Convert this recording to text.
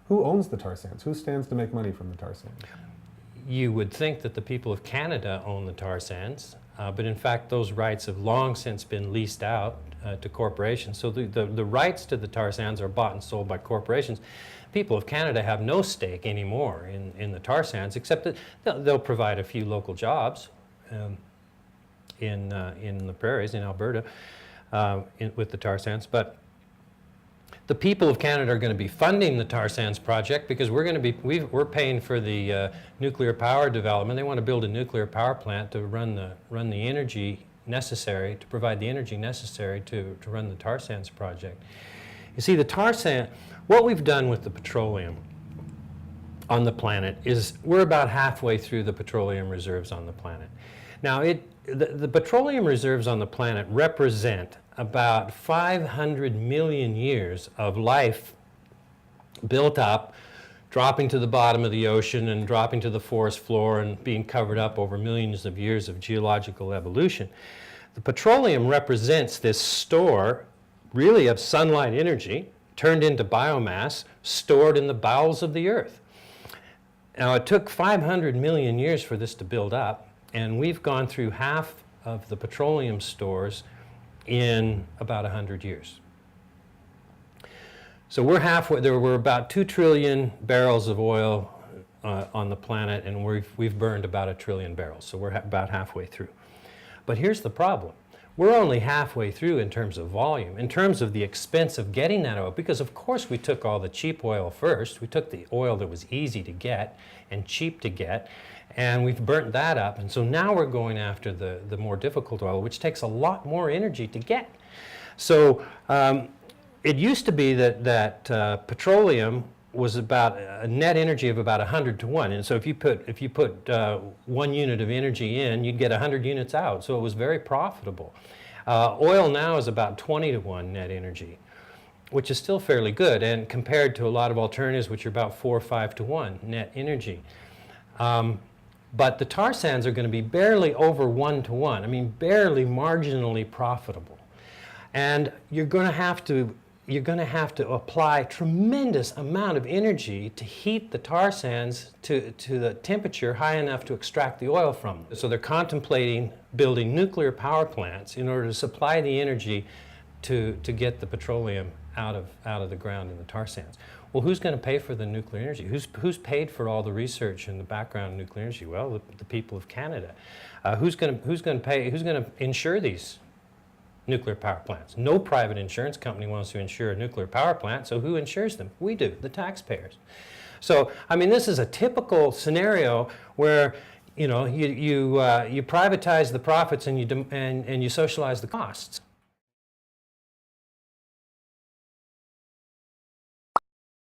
Who owns the tar sands? Who stands to make money from the tar sands? You would think that the people of Canada own the tar sands, but in fact those rights have long since been leased out to corporations. So the rights to the tar sands are bought and sold by corporations. People of Canada have no stake anymore in the tar sands, except that they'll provide a few local jobs in the prairies in Alberta with the tar sands. But the people of Canada are going to be funding the tar sands project because we're paying for the nuclear power development. They want to build a nuclear power plant to run the energy necessary, to provide the energy necessary to run the tar sands project. You see, the tar sand, what we've done with the petroleum on the planet is we're about halfway through the petroleum reserves on the planet. Now, the petroleum reserves on the planet represent about 500 million years of life built up, dropping to the bottom of the ocean and dropping to the forest floor and being covered up over millions of years of geological evolution. The petroleum represents this store, really, of sunlight energy turned into biomass stored in the bowels of the earth. Now, it took 500 million years for this to build up, and we've gone through half of the petroleum stores in about 100 years. So we're halfway, there were about 2 trillion barrels of oil on the planet, and we've burned about 1 trillion barrels, so we're about halfway through. But here's the problem. We're only halfway through in terms of volume, in terms of the expense of getting that oil, because of course we took all the cheap oil first. We took the oil that was easy to get and cheap to get, and we've burnt that up. And so now we're going after the more difficult oil, which takes a lot more energy to get. So it used to be that petroleum was about a net energy of about 100 to 1. And so if you put 1 unit of energy in, you'd get 100 units out. So it was very profitable. Oil now is about 20 to 1 net energy, which is still fairly good, and compared to a lot of alternatives, which are about 4 or 5 to 1 net energy. But the tar sands are going to be barely over 1 to 1. I mean, barely marginally profitable. And you're going to have to apply tremendous amount of energy to heat the tar sands to the temperature high enough to extract the oil from them. So they're contemplating building nuclear power plants in order to supply the energy to get the petroleum out of the ground in the tar sands. Well, who's going to pay for the nuclear energy? Who's paid for all the research in the background of nuclear energy? Well, the people of Canada. Who's going to insure these nuclear power plants? No private insurance company wants to insure a nuclear power plant, so who insures them? We do, the taxpayers. So, I mean, this is a typical scenario where, you know, you privatize the profits and you socialize the costs.